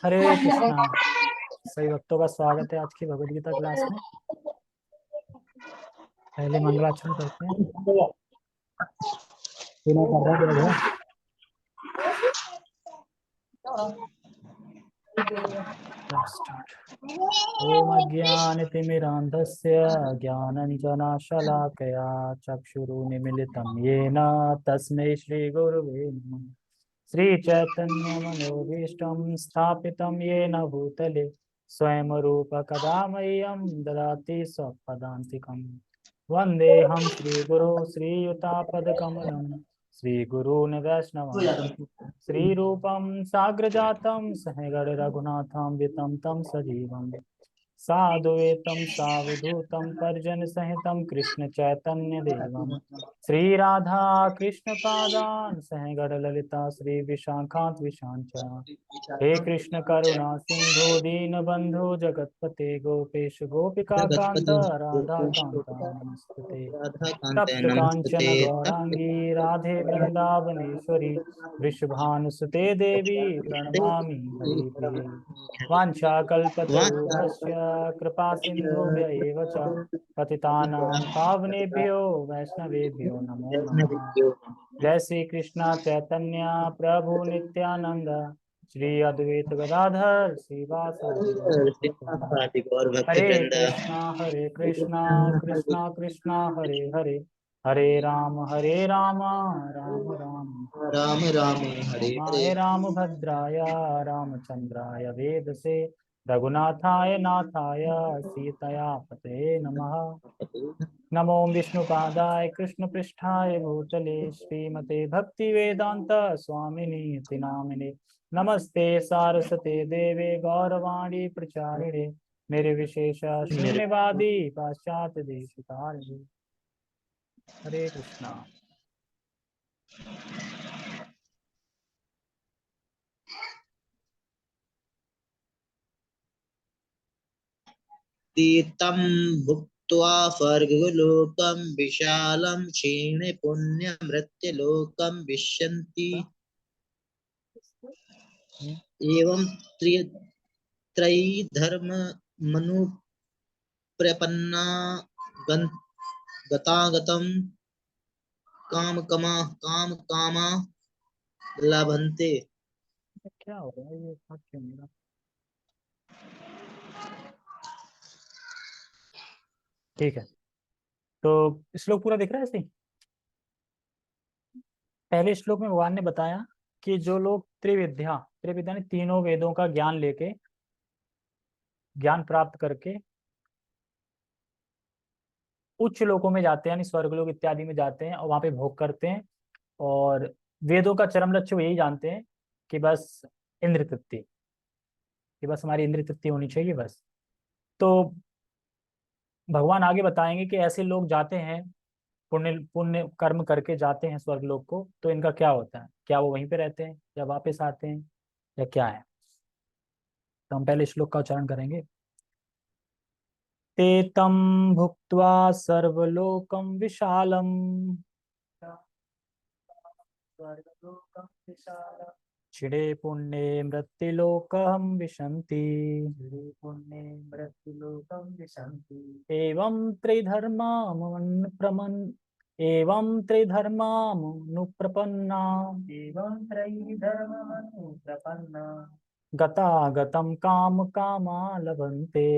हरे कृष्णा। सभी भक्तों का स्वागत है आज की भगवद गीता क्लास में। पहले मंगलाचरण करते हैं। बिना कर रहा है ओम अज्ञानतिमिरान्धस्य ज्ञानञ्जनशलाकया चक्षुरुन्मीलितं येन तस्मै श्रीगुरुवे नमः। श्रीचैतन्यमनोभीष्टं स्थापितं येन भूतले स्वयं रूप कदा मह्यं ददाति स्वपदान्तिकम्। वन्देऽहं श्रीगुरो श्रीयुतापदकमलं श्रीगुरून् वैष्णवांश्च श्रीरूपं साग्रजातं सहगण रघुनाथं वितं तं सजीवम् साद्वैतं सावधूतं परिजन सहितं कृष्ण चैतन्य देवं श्री राधा कृष्ण पादान सहगण ललिता श्री विशाखांत विशांच हे कृष्ण करुणा सिंधु दीन बंधु जगतपते गोपेश गोपिका कांत जगत्पते राधा कांता गोपेशगोपिका नमस्ते। राधाकान्ते तप्त नमस्ते। कांचन गौरांगी राधे वृंदावनेश्वरी वृषभानुसुते देवी प्रणमामि हरिप्रिये। वाञ्छाकल्पतरुभ्यश्च कृपा सिन्धुभ्य एव च पतितानां पावनेभ्यो वैष्णवेभ्यो नमो नमः। जय श्री कृष्ण चैतन्य प्रभु नित्यानंद श्री अद्वैत गदाधर श्रीवासादि गौर। गौर भक्ति हरे वृंदा कृष्णा कृष्णा कृष्णा हरे हरे हरे राम राम राम राम राम हरे हरे रामाय रामभद्राय रामचंद्राय वेदसे रघुनाथाय नाथाय सीतया पते नमः। नमो विष्णुपादाय कृष्णपृष्ठाय भूतले श्रीमते भक्तिवेदांत स्वामिनि इति नामिने नमस्ते सारस्वते देवे गौरवाणी प्रचारिणे मेरे विशेष शून्यवादी पाश्चात्य देशिकारिणे। हरे कृष्णा। तीर्थं भुक्त्वा स्वर्गलोकं विशालं क्षीणे पुण्यमृत्यलोकं विशन्ति। एवं त्रयीधर्ममनुप्रपन्ना गतागतं कामकामा लभन्ते। क्या हो रहा है ये क्यों मेरा। ठीक है, तो श्लोक पूरा दिख रहा है सही। पहले श्लोक में भगवान ने बताया कि जो लोग त्रिविद्या त्रिविद्या ने तीनों वेदों का ज्ञान लेके ज्ञान प्राप्त करके उच्च लोकों में जाते हैं यानी स्वर्गलोक इत्यादि में जाते हैं और वहां पे भोग करते हैं और वेदों का चरम लक्ष्य वो यही जानते हैं कि बस इंद्र तृप्ति, कि बस हमारी इंद्र तृप्ति होनी चाहिए बस। तो भगवान आगे बताएंगे कि ऐसे लोग जाते हैं पुण्य पुण्य कर्म करके जाते हैं स्वर्गलोक को, तो इनका क्या होता है, क्या वो वहीं पे रहते हैं या वापस आते हैं या क्या है। तो हम पहले श्लोक का उच्चारण करेंगे। ते तं भुक्त्वा सर्वलोकं विशालम् क्षीणे पुण्ये मृत्युलोकं विशन्ति। एवं त्रिधर्मामनुप्रमन् एवं त्रिधर्मामनुप्रपन्ना गतागतं काम कामा लभन्ते।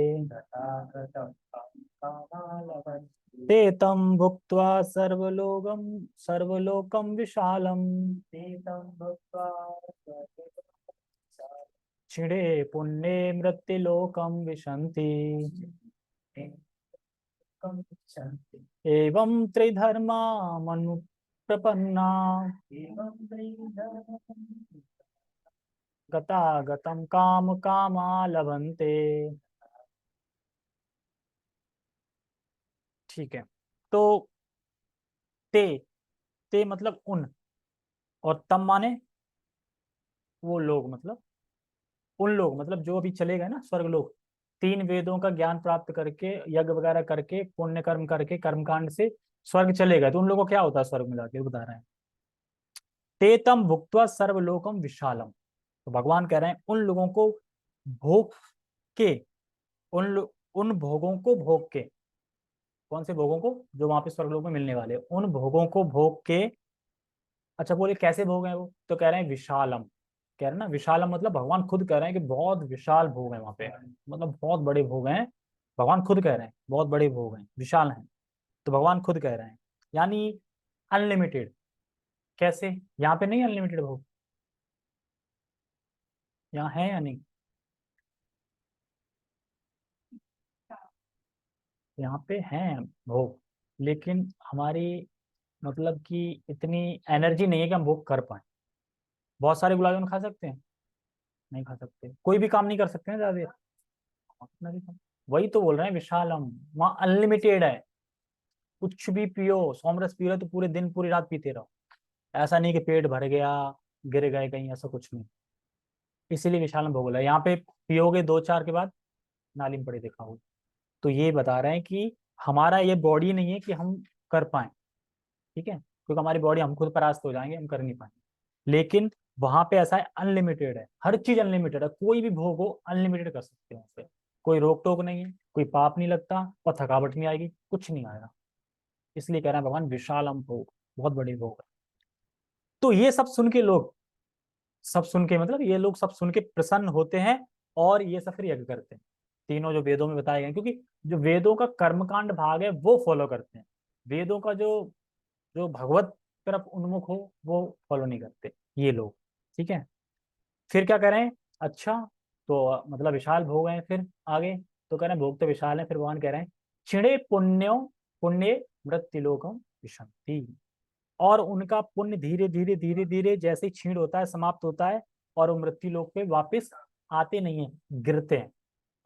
ते तं भुक्त्वा सर्वलोकं विशालम् क्षीणे पुण्ये मृत्युलोकं विशन्ति। एवं त्रिधर्मामनुप्रपन्ना गतागतं काम कामा लभन्ते। ठीक है, तो ते ते मतलब उन, और तम माने वो लोग, मतलब उन लोग, मतलब जो अभी चले गए ना स्वर्ग लोग, तीन वेदों का ज्ञान प्राप्त करके यज्ञ वगैरह करके पुण्य कर्म करके कर्मकांड से स्वर्ग चले गए, तो उन लोगों को क्या होता है स्वर्ग में जाके, वो बता रहे हैं। ते तम भुक्त्वा सर्वलोकम विशालम। तो भगवान कह रहे हैं उन लोगों को भोग के, उन भोगों को भोग के, कौन से भोगों को, जो वहां पे स्वर्गलोक में मिलने वाले, उन भोगों को भोग के। अच्छा बोले कैसे भोग हैं वो, तो कह रहे हैं विशालम। कह रहे हैं ना विशालम, मतलब भगवान खुद कह रहे हैं कि बहुत विशाल भोग है वहां पे, मतलब बहुत बड़े भोग हैं। भगवान खुद कह रहे हैं बहुत बड़े भोग हैं, विशाल हैं। तो भगवान खुद कह रहे हैं, यानी अनलिमिटेड। कैसे, यहाँ पे नहीं अनलिमिटेड भोग, यहाँ है या नहीं, यहाँ पे हैं भोग, लेकिन हमारी मतलब कि इतनी एनर्जी नहीं है कि हम भोग कर पाए। बहुत सारे गुलाब जामुन खा सकते हैं, नहीं खा सकते, कोई भी काम नहीं कर सकते हैं ज्यादा देर, अपना भी काम। वही तो बोल रहे हैं विशालम, वहाँ अनलिमिटेड है। कुछ भी पियो, सोमरस पी रहे हो तो पूरे दिन पूरी रात पीते रहो, ऐसा नहीं कि पेट भर गया, गिर गए कहीं, ऐसा कुछ नहीं। इसीलिए विशालम भोग बोला, यहाँ पे पियोगे दो चार के बाद नाली में पड़े देखा हो। तो ये बता रहे हैं कि हमारा ये बॉडी नहीं है कि हम कर पाए, ठीक है, क्योंकि हमारी बॉडी, हम खुद परास्त हो जाएंगे, हम कर नहीं पाएंगे। लेकिन वहां पे ऐसा है, अनलिमिटेड है, हर चीज अनलिमिटेड है, कोई भी भोग हो अनलिमिटेड कर सकते हैं उससे, कोई रोक टोक नहीं है, कोई पाप नहीं लगता और थकावट नहीं आएगी, कुछ नहीं आएगा। इसलिए कह रहे हैं भगवान विशालम भोग, बहुत बड़े भोग है। तो ये सब सुन के लोग, सब सुन के मतलब ये लोग सब सुन के प्रसन्न होते हैं, और ये सब फिर यज्ञ करते हैं, तीनों जो वेदों में बताए गए, क्योंकि जो वेदों का कर्मकांड भाग है वो फॉलो करते हैं, वेदों का जो जो भगवत तरफ उन्मुख हो वो फॉलो नहीं करते ये लोग, ठीक है। फिर क्या करें, अच्छा, तो मतलब विशाल भोग हैं, फिर आगे तो कह रहे हैं भोग तो विशाल है, फिर भगवान कह रहे हैं छिड़े पुण्यो, पुण्य मृत्युलोकम विशंति। और उनका पुण्य धीरे धीरे धीरे धीरे जैसे ही क्षीण होता है, समाप्त होता है, और वो मृत्यु लोक पे वापस आते नहीं है, गिरते हैं।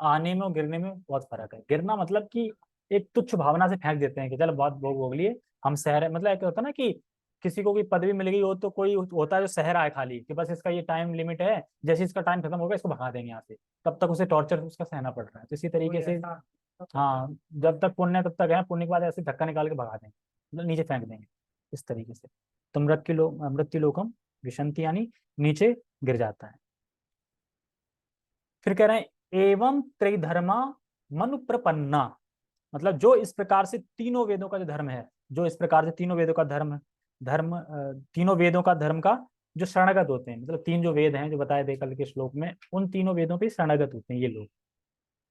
आने में और गिरने में बहुत फर्क है। गिरना मतलब कि एक तुच्छ भावना से फेंक देते हैं कि चलो बहुत भोग भोग लिए, हम शहर, मतलब एक होता है ना कि किसी को कोई पदवी मिल गई हो तो कोई होता है जो शहर आए खाली कि बस इसका ये टाइम लिमिट है, जैसे इसका टाइम खत्म होगा इसको भगा देंगे यहाँ से, तब तक उसे टॉर्चर उसका सहना पड़ रहा है। तो इसी तरीके से हाँ, जब तक पुण्य है तब तक है, पुण्य के बाद ऐसे धक्का निकाल के भगा देंगे, मतलब नीचे फेंक देंगे, इस तरीके से। तो मृत्यु लोकम विशंति, यानी नीचे गिर जाता है। फिर कह रहे हैं एवं त्रिधर्मा मनु प्रपन्ना, मतलब जो इस प्रकार से तीनों वेदों का जो धर्म है, जो इस प्रकार से तीनों वेदों का धर्म धर्म तीनों वेदों का धर्म का जो शरणगत होते हैं, मतलब तीन जो वेद हैं जो बताए थे कल के श्लोक में, उन तीनों वेदों के शरणगत होते हैं ये लोग।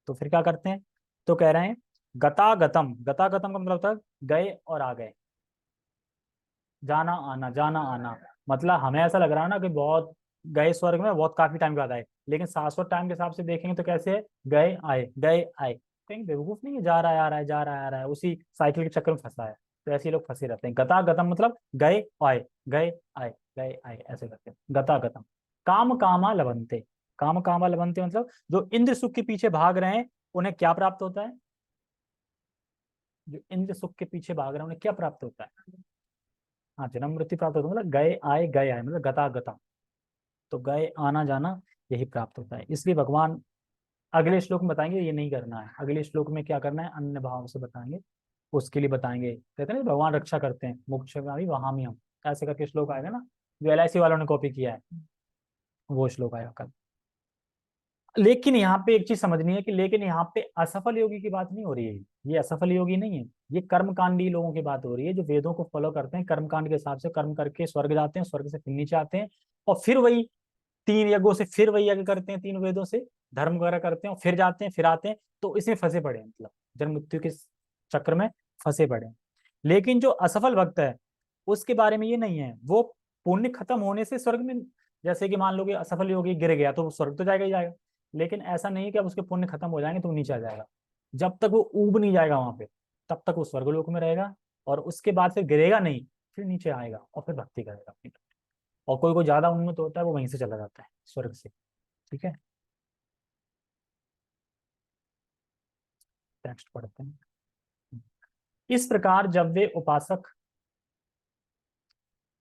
तो फिर क्या करते हैं, तो कह रहे हैं गतागतम, गतागतम का मतलब होता है गए और आ गए, जाना आना, जाना आना। मतलब हमें ऐसा लग रहा है ना कि बहुत गए स्वर्ग में, बहुत काफी टाइम के बाद आए, लेकिन शाश्वत टाइम के हिसाब से देखेंगे तो कैसे है, गए आए गए आए। कहीं बेवकूफ नहीं है, जा रहा है आ रहा है, जा रहा है आ रहा है, उसी साइकिल के चक्कर में फंसा है। तो ऐसे ही लोग फंसे रहते हैं। गता गतम मतलब गए आए, गए आए, गए आए, ऐसे करते हैं गता गतम। काम कामा लभंते, काम कामा लभंते मतलब जो इंद्र सुख के पीछे भाग रहे हैं उन्हें क्या प्राप्त होता है, जो इंद्र सुख के पीछे भाग रहे हैं उन्हें क्या प्राप्त होता है, हाँ जन्म मृत्यु प्राप्त होता है, मतलब गए आए मतलब गता गता। तो गए आना जाना यही प्राप्त होता है। इसलिए भगवान अगले श्लोक में बताएंगे ये नहीं करना है, अगले श्लोक में क्या करना है अन्य भाव से बताएंगे, उसके लिए बताएंगे। कहते हैं ना भगवान रक्षा करते हैं, मोक्ष में भी वहां भी हम, ऐसे करके श्लोक आएगा ना, जो LIC वालों ने कॉपी किया है, वो श्लोक आएगा कल। लेकिन यहाँ पे एक चीज समझनी है कि लेकिन यहाँ पे असफल योगी की बात नहीं हो रही है, ये असफल योगी नहीं है, ये कर्मकांडी लोगों की बात हो रही है, जो वेदों को फॉलो करते हैं, कर्मकांड के हिसाब से कर्म करके स्वर्ग जाते हैं, स्वर्ग से फिर नीचे आते हैं, और फिर वही तीन यज्ञों से फिर वही यज्ञ करते हैं, तीन वेदों से धर्म वगैरह करते हैं, फिर जाते हैं फिर आते हैं। तो इसमें फंसे पड़े हैं, मतलब जन्म मृत्यु के चक्र में फंसे पड़े हैं। लेकिन जो असफल भक्त है उसके बारे में ये नहीं है, वो पुण्य खत्म होने से स्वर्ग में, जैसे कि मान लो कि असफल योगी गिर गया तो वो स्वर्ग तो जाएगा ही जाएगा, लेकिन ऐसा नहीं है कि अब उसके पुण्य खत्म हो जाएंगे तो वो नीचे आ जाएगा। जब तक वो ऊब नहीं जाएगा वहां पे, तब तक वो स्वर्गलोक में रहेगा, और उसके बाद फिर गिरेगा नहीं, फिर नीचे आएगा और फिर भक्ति करेगा अपनी। और कोई कोई ज्यादा उन्नत होता है वो वहीं से चला जाता है स्वर्ग से, ठीक है। टेक्स्ट पढ़ते हैं। इस प्रकार जब वे उपासक,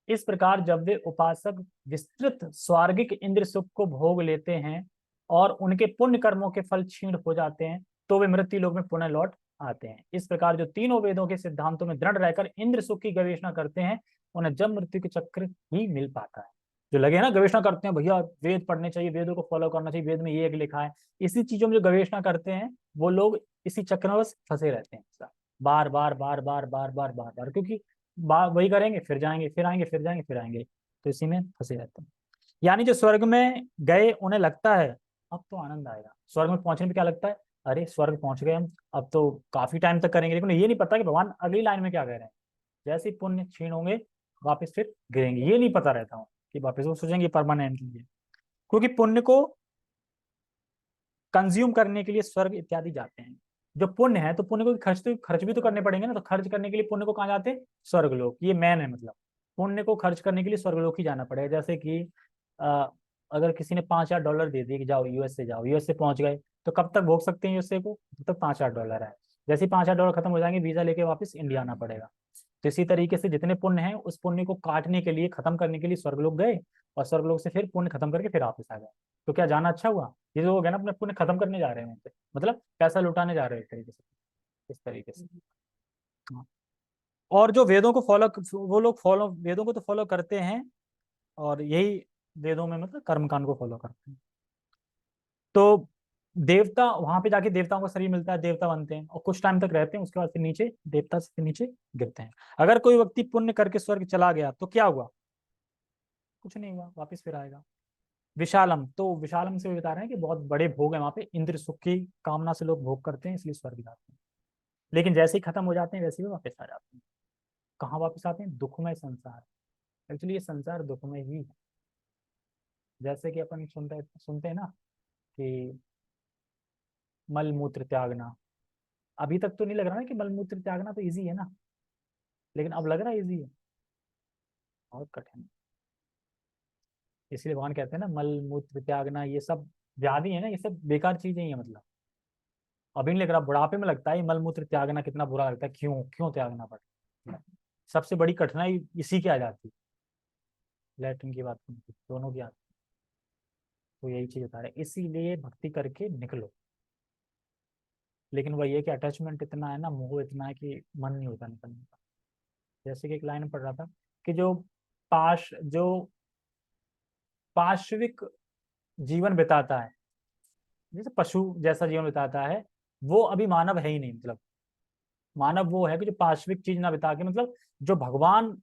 इस प्रकार जब वे उपासक विस्तृत स्वार्गिक इंद्र सुख को भोग लेते हैं और उनके पुण्य कर्मों के फल क्षीण हो जाते हैं, तो वे मृत्यु लोक में पुनः लौट आते हैं। इस प्रकार जो तीनों वेदों के सिद्धांतों में दृढ़ रहकर इंद्र सुख की गवेषणा करते हैं उन्हें जब मृत्यु के चक्र ही मिल पाता है। जो लगे ना गवेषणा करते हैं भैया वेद पढ़ने चाहिए, वेदों को फॉलो करना चाहिए, वेद में ये एक लिखा है, इसी चीजों में जो गवेषणा करते हैं वो लोग इसी चक्र में बस फंसे रहते हैं, बार बार बार बार बार बार बार बार, क्योंकि वही करेंगे फिर जाएंगे फिर आएंगे फिर जाएंगे फिर आएंगे, तो इसी में फंसे रहते हैं। यानी जो स्वर्ग में गए उन्हें लगता है अब तो आनंद आएगा, स्वर्ग में पहुंचने में क्या लगता है, अरे स्वर्ग पहुंच गए हम, अब तो काफी टाइम तक करेंगे, लेकिन ये नहीं पता कि भगवान अगली लाइन में क्या कह रहे हैं। जैसे ही पुण्य क्षीण होंगे वापस फिर गिरेंगे, ये नहीं पता रहता हूँ कि वापस वो सोचेंगे परमानेंटली है, क्योंकि पुण्य को कंज्यूम करने के लिए स्वर्ग इत्यादि जाते हैं। जो पुण्य है तो पुण्य को खर्च भी तो करने पड़ेंगे ना, तो खर्च करने के लिए पुण्य को कहाँ जाते हैं, स्वर्गलोक, ये मैन है मतलब। पुण्य को खर्च करने के लिए स्वर्गलोक ही जाना पड़ेगा। जैसे कि अ, अगर किसी ने $5,000 दे दिए कि जाओ यूएस से, जाओ यूएस से पहुंच गए, तो कब तक भोग सकते हैं यूएसए को, जब तक $5,000 है। जैसे ही $5,000 खत्म हो जाएंगे वीजा लेके वापस इंडिया आना पड़ेगा। तो इसी तरीके से जितने पुण्य हैं उस पुण्य को काटने के लिए, खत्म करने के लिए स्वर्गलोक गए, और स्वर्गलोक से फिर पुण्य खत्म करके फिर वापस आ गए। तो क्या जाना अच्छा हुआ, ये जो लोग है ना अपने पुण्य खत्म करने जा रहे हैं वहाँ पे, मतलब पैसा लुटाने जा रहे हैं एक तरीके से, इस तरीके से। हाँ। और जो वेदों को फॉलो, वो लोग फॉलो वेदों को तो फॉलो करते हैं, और यही वेदों में मतलब कर्मकांड को फॉलो करते हैं। तो देवता वहां पे जाके देवताओं का शरीर मिलता है, देवता बनते हैं और कुछ टाइम तक रहते हैं, उसके बाद फिर नीचे देवता से नीचे गिरते हैं। अगर कोई व्यक्ति पुण्य करके स्वर्ग चला गया तो क्या हुआ, कुछ नहीं हुआ, वापस फिर आएगा। विशालम, तो विशालम से बता रहे हैं कि बहुत बड़े भोग है वहां पे, इंद्र सुख की कामना से लोग भोग करते हैं इसलिए स्वर्ग जाते हैं, लेकिन जैसे ही खत्म हो जाते हैं वैसे ही वापस आ जाते हैं। कहाँ वापस आते हैं, दुखमय संसार। एक्चुअली ये संसार दुखमय ही है। जैसे कि अपन सुनते सुनते हैं ना कि मल मूत्र त्यागना, अभी तक तो नहीं लग रहा ना कि मल मूत्र त्यागना तो इजी है ना, लेकिन अब लग रहा है इजी है, बहुत कठिन है। इसलिए भगवान कहते हैं ना मल मूत्र त्यागना, ये सब व्याधि है ना, ये सब बेकार चीजें ही है मतलब। अभी नहीं लग रहा, बुढ़ापे में लगता है ये मल मूत्र त्यागना कितना बुरा लगता है, क्यों क्यों त्यागना पड़ता है। सबसे बड़ी कठिनाई इसी की आ जाती है, लैट्रिन की बात नहीं, दोनों की आती है। तो यही चीज बता रहे हैं, इसीलिए भक्ति करके निकलो। लेकिन वही है कि अटैचमेंट इतना है ना, मोह इतना है कि मन नहीं होता निकलने का। जैसे कि एक लाइन में पढ़ रहा था कि जो पाश्विक जीवन बिताता है, जैसे पशु जैसा जीवन बिताता है, वो अभी मानव है ही नहीं। मतलब मानव वो है कि जो पाश्विक चीज ना बिता के, मतलब जो भगवान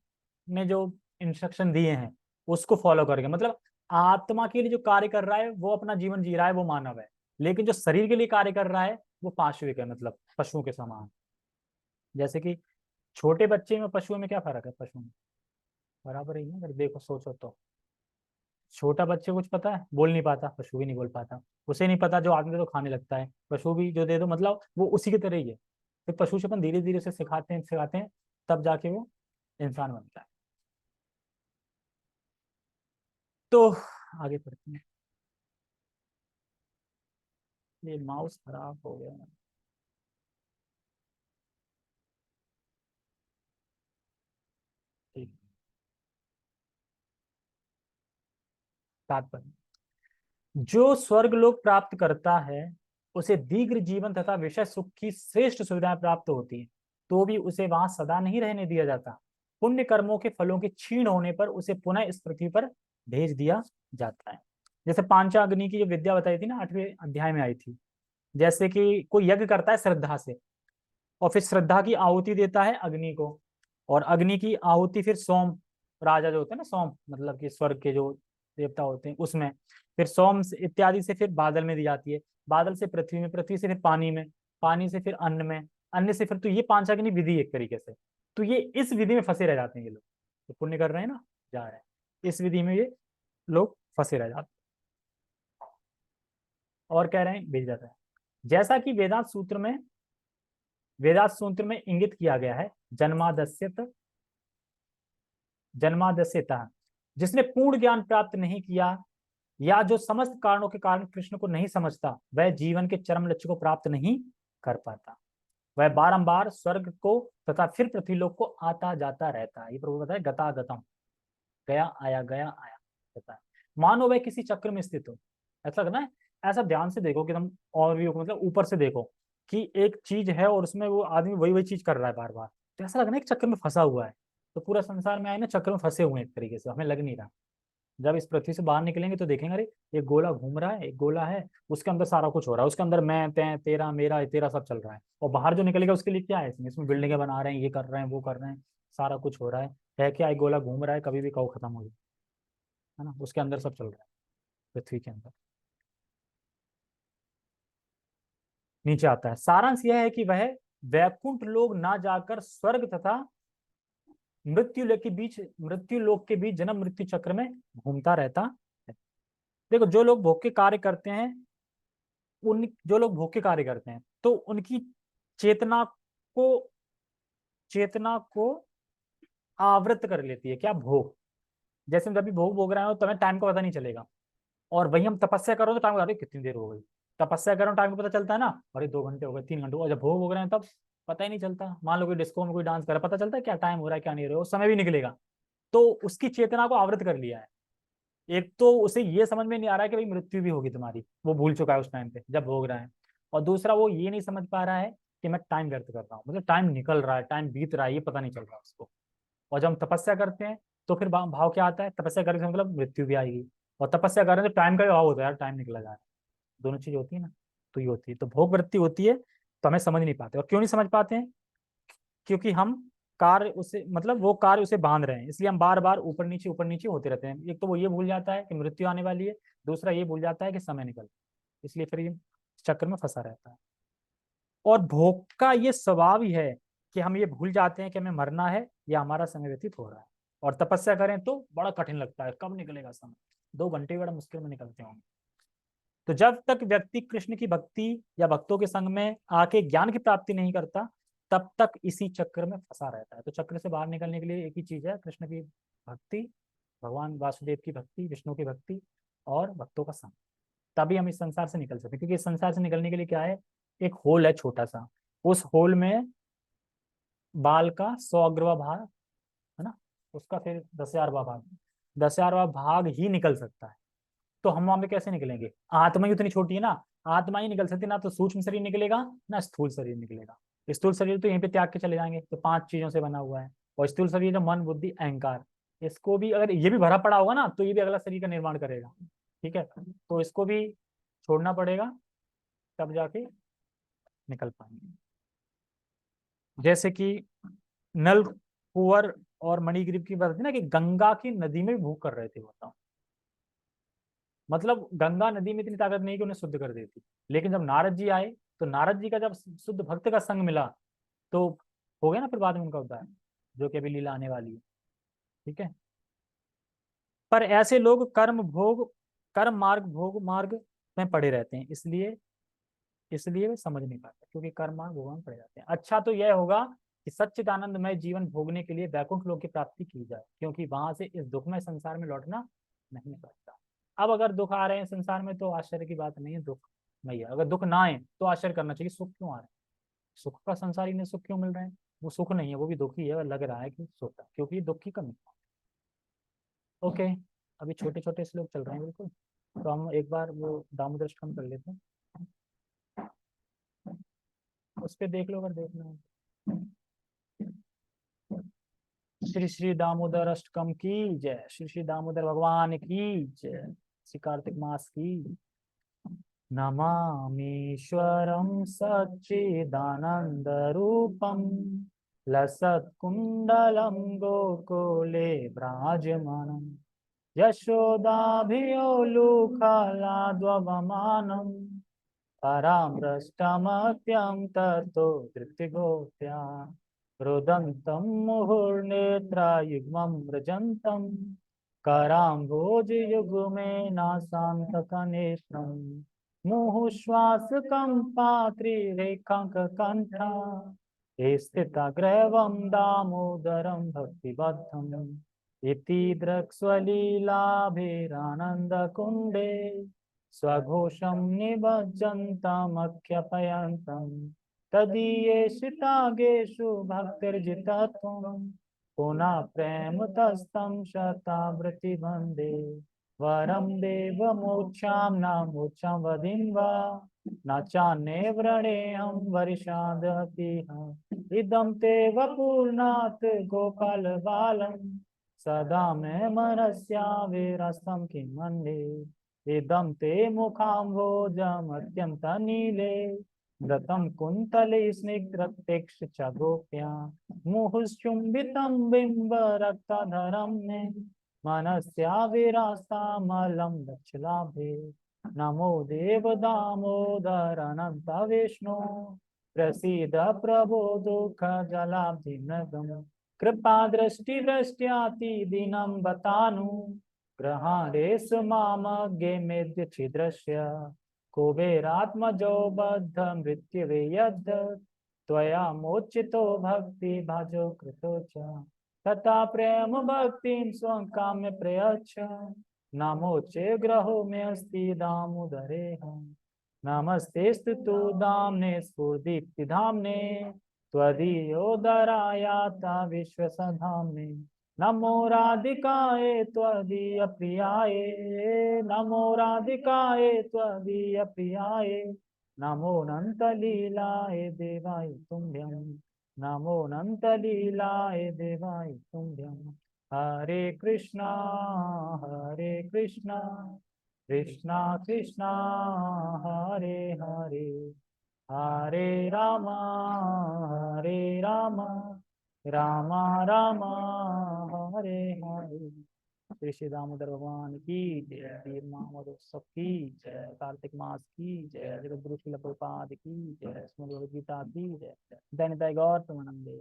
ने जो इंस्ट्रक्शन दिए हैं उसको फॉलो करके, मतलब आत्मा के लिए जो कार्य कर रहा है वो अपना जीवन जी रहा है, वो मानव है। लेकिन जो शरीर के लिए कार्य कर रहा है वो पाश्विक है, मतलब पशुओं के समान। जैसे कि छोटे बच्चे में पशुओं में क्या फर्क है, पशुओं में बराबर ही है अगर देखो सोचो तो। छोटा बच्चे कुछ पता है, बोल नहीं पाता, पशु भी नहीं बोल पाता। उसे नहीं पता, जो आदमी दे दो खाने लगता है, पशु भी जो दे दो मतलब वो उसी की तरह ही है। फिर पशु से अपन धीरे धीरे उसे सिखाते हैं तब जाके वो इंसान बनता है। तो आगे पढ़ते हैं। ये माउस खराब हो गया। ठीक। तात्पर्य, जो स्वर्ग लोक प्राप्त करता है उसे दीर्घ जीवन तथा विषय सुख की श्रेष्ठ सुविधाएं प्राप्त होती है, तो भी उसे वहां सदा नहीं रहने दिया जाता। पुण्य कर्मों के फलों के क्षीण होने पर उसे पुनः इस पृथ्वी पर भेज दिया जाता है। जैसे पांचाग्नि की जो विद्या बताई थी ना, 8वें अध्याय में आई थी। जैसे कि कोई यज्ञ करता है श्रद्धा से, और फिर श्रद्धा की आहुति देता है अग्नि को, और अग्नि की आहुति फिर सोम राजा जो होते हैं ना, सोम मतलब कि स्वर्ग के जो देवता होते हैं उसमें, फिर सोम इत्यादि से फिर बादल में दी जाती है, बादल से पृथ्वी में, पृथ्वी से फिर पानी में, पानी से फिर अन्न में, अन्न से फिर, तो ये पांचाग्नि विधि एक तरीके से। तो ये इस विधि में फंसे रह जाते हैं ये लोग, तो पुण्य कर रहे हैं ना, जा रहे हैं इस विधि में, ये लोग फंसे रह जाते हैं। और कह रहे हैं भेज जाता है। जैसा कि वेदांत सूत्र में इंगित किया गया है, जन्मादस्यत जन्मादस्यता, जिसने पूर्ण ज्ञान प्राप्त नहीं किया या जो समस्त कारणों के कारण कृष्ण को नहीं समझता, वह जीवन के चरम लक्ष्य को प्राप्त नहीं कर पाता। वह बारंबार स्वर्ग को तथा फिर पृथ्वीलोक को आता जाता रहता है। ये प्रभु बताए गता गतम, गया आया रहता है। मानो वह किसी चक्र में स्थित हो। ऐसा लगना है, ऐसा ध्यान से देखो कि तुम, और भी मतलब ऊपर से देखो कि एक चीज है और उसमें वो आदमी वही वही चीज कर रहा है बार बार, तो ऐसा लगना है एक चक्कर में फंसा हुआ है। तो पूरा संसार में आए ना चक्र में फंसे हुए हैं एक तरीके से, हमें लग नहीं रहा। जब इस पृथ्वी से बाहर निकलेंगे तो देखेंगे अरे एक गोला घूम रहा है, एक गोला है, उसके अंदर सारा कुछ हो रहा है, उसके अंदर मैं तै तेरा मेरा तेरा सब चल रहा है। और बाहर जो निकलेगा उसके लिए क्या है, इसमें बिल्डिंगें बना रहे हैं, ये कर रहे हैं, वो कर रहे हैं, सारा कुछ हो रहा है क्या, एक गोला घूम रहा है, कभी भी कहो खत्म हो जाए, है ना, उसके अंदर सब चल रहा है, पृथ्वी के अंदर। नीचे आता है, सारांश यह है कि वह वैकुंठ लोक ना जाकर स्वर्ग तथा मृत्यु लोक के बीच जन्म मृत्यु चक्र में घूमता रहता है। देखो जो लोग भोग के कार्य करते हैं, उन जो लोग भोग के कार्य करते हैं तो उनकी चेतना को चेतना को आवृत कर लेती है क्या, भोग। जैसे हम जब भी भोग भोग रहे हो तो हमें टाइम का पता नहीं चलेगा, और वही हम तपस्या करो तो टाइम बता कितनी देर हो गई। तपस्या करो टाइम का पता चलता है ना, अरे 2 घंटे हो गए, 3 घंटे हो गए। जब भोग भोग रहे हैं तब पता ही नहीं चलता। मान लो कोई डिस्को में कोई डांस कर रहा है, पता चलता है क्या टाइम हो रहा है क्या नहीं हो रहा है, उस समय भी निकलेगा। तो उसकी चेतना को आवृत कर लिया है। एक तो उसे ये समझ में नहीं आ रहा है कि भाई मृत्यु भी होगी तुम्हारी, वो भूल चुका है उस टाइम पे जब भोग रहा है। और दूसरा वो ये नहीं समझ पा रहा है कि मैं टाइम व्यर्थ कर रहा हूँ, मतलब टाइम निकल रहा है, टाइम बीत रहा है, ये पता नहीं चल रहा उसको। और जब हम तपस्या करते हैं तो फिर भाव क्या आता है, तपस्या करने से मतलब मृत्यु भी आएगी, और तपस्या कर रहे हैं तो टाइम का भी भाव होता है, यार टाइम निकला जा रहा है। दोनों चीज होती है ना, तो ये होती है, तो भोग वृत्ति होती है। तो हमें समझ नहीं पाते, और क्यों नहीं समझ पाते हैं, क्योंकि हम कार्य उसे मतलब वो कार्य उसे बांध रहे हैं, इसलिए हम बार बार ऊपर नीचे होते रहते हैं। एक तो वो ये भूल जाता है कि मृत्यु आने वाली है, दूसरा ये भूल जाता है कि समय निकल, इसलिए फिर ये चक्कर में फंसा रहता है। और भोग का ये स्वभाव ही है कि हम ये भूल जाते हैं कि हमें मरना है या हमारा समय व्यतीत हो रहा है। और तपस्या करें तो बड़ा कठिन लगता है, कब निकलेगा समय, 2 घंटे भी बड़ा मुश्किल में निकलते होंगे। तो जब तक व्यक्ति कृष्ण की भक्ति या भक्तों के संग में आके ज्ञान की प्राप्ति नहीं करता, तब तक इसी चक्र में फंसा रहता है। तो चक्र से बाहर निकलने के लिए एक ही चीज है, कृष्ण की भक्ति, भगवान वासुदेव की भक्ति, विष्णु की भक्ति और भक्तों का संग। तभी हम इस संसार से निकल सकते हैं, क्योंकि इस संसार से निकलने के लिए क्या है, एक होल है छोटा सा, उस होल में बाल का 100वां भाग, है ना, उसका फिर 10,000वां भाग, 10,000वां भाग ही निकल सकता है। तो हम वहां पे कैसे निकलेंगे, आत्मा ही उतनी छोटी है ना, आत्मा ही निकल सकती है ना, तो सूक्ष्म शरीर निकलेगा ना स्थूल शरीर निकलेगा। स्थूल शरीर तो यहीं पे त्याग के चले जाएंगे, तो 5 चीजों से बना हुआ है। और स्थूल शरीर जो मन बुद्धि अहंकार, इसको भी अगर ये भी भरा पड़ा होगा ना तो ये भी अगला शरीर का निर्माण करेगा। ठीक है, तो इसको भी छोड़ना पड़ेगा, तब जाके निकल पाएंगे। जैसे कि नल कुंवर और मणिग्रीव की बात थी ना, कि गंगा की नदी में भी भूख कर रहे थे, बताओ। मतलब गंगा नदी में इतनी ताकत नहीं कि उन्हें शुद्ध कर देती, लेकिन जब नारद जी आए तो नारद जी का जब शुद्ध भक्त का संग मिला तो हो गया ना फिर बाद में उनका उद्धार, जो कि अभी लीला आने वाली है। ठीक है, पर ऐसे लोग कर्म मार्ग भोग मार्ग में पड़े रहते हैं, इसलिए इसलिए वे समझ नहीं पाते, क्योंकि कर्म मार्ग भोग में पड़े रहते हैं। अच्छा तो यह होगा कि सच्चिदानंदमय जीवन भोगने के लिए वैकुंठ लोक की प्राप्ति की जाए, क्योंकि वहां से इस दुखमय संसार में लौटना नहीं पड़ता। अब अगर दुख आ रहे हैं संसार में तो आश्चर्य की बात नहीं है, दुख नहीं है। अगर दुख ना आए तो आश्चर्य करना चाहिए, सुख क्यों आ रहे हैं, सुख का संसारी में सुख क्यों मिल रहे हैं, वो सुख नहीं है, वो भी दुख ही है, और लग रहा है कि सुख है, क्योंकि दुख की कमी। ओके, अभी छोटे छोटे श्लोक चल रहे हैं बिल्कुल, तो हम एक बार वो दामोदर अष्टकम कर लेते हैं, उस पर देख लो अगर देखना है। श्री श्री दामोदर अष्टकम की जय, श्री श्री दामोदर भगवान की जय, श्री कार्तिक मास की। नमामीश्वरं सच्चिदानन्दरूपं लसत्कुण्डलं गोकुले व्राजमानं यशोदाभियोलुकालाद्वमानं परामृष्टमत्यं ततो धृतिगोप्या रुदन्तं मुहुर्नेत्रायुग्मं मृजन्तं कराम्भोजयुग्मेनाशान्तकनेत्रम् मुहुश्वासकम्पात्रिरेखाङ्ककण्ठा स्थितग्रहवं दामोदरं भक्तिबद्धम् इति द्रक्ष्वलीलाभिरानन्दकुण्डे स्वघोषं निमज्जन्तमख्यपयन्तम् तदीयेषु भक्तिर्जितत्वं पुनः प्रेम तस्तं शतावृत्ति वन्दे वरं देवमोक्षां न मोक्षं वदिं वा न चान्ये व्रणे हम वर्षादपि इदं ते वपुर्नाथ गोपाल बालम सदा मे मनस्या विरसं किं मन्ये इदं ते मुखाम्भोजमत्यन्तनीले व्रतं कुन्तले स्निग्धरक्तेक्ष च गोप्या मुहुश्चुम्बितं बिम्बरक्तधरं मे मनस्या विरास्तामलं लक्ष्यलाभे नमो देव दामोदर अनंत विष्णु प्रसीद प्रभो दुख जलाब्धिनगम कृपा दृष्टि दृष्टि दीनं बतानु ग्रहाणेश मामज्ञे मेद्य छिद्रस्य कुबेरात्मजो बद्ध मृत्युवे यद् त्वया मोचितो भक्ति भाजो कृतो च तथा प्रेम भक्तिं स्वं काम्य प्रयच्छ नमोचे ग्रहो में अस्ति दामोदरे हम नमस्ते स्तुतो दामने स्फुर्दीप्ति धामने त्वदीयोदरायाता विश्वसधामने नमो राधिकाये त्वदीय प्रियाये नमो राधिकाये त्वदीय प्रियाये नमो अनंत लीलाये देवाय तुभ्यं नमो अनंत लीलाये देवाय तुभ्यं हरे कृष्णा कृष्णा कृष्णा हरे हरे हरे राम राम राम हरे हरे। श्री श्री दामोदर भगवान की जय, श्री महामहोत्सव की जय, कार्तिक मास की जय, जगत गुरु श्रील प्रभुपाद की जय, श्रीमद् भगवद गीता की जय, दैनिक गौर प्रमानंदे।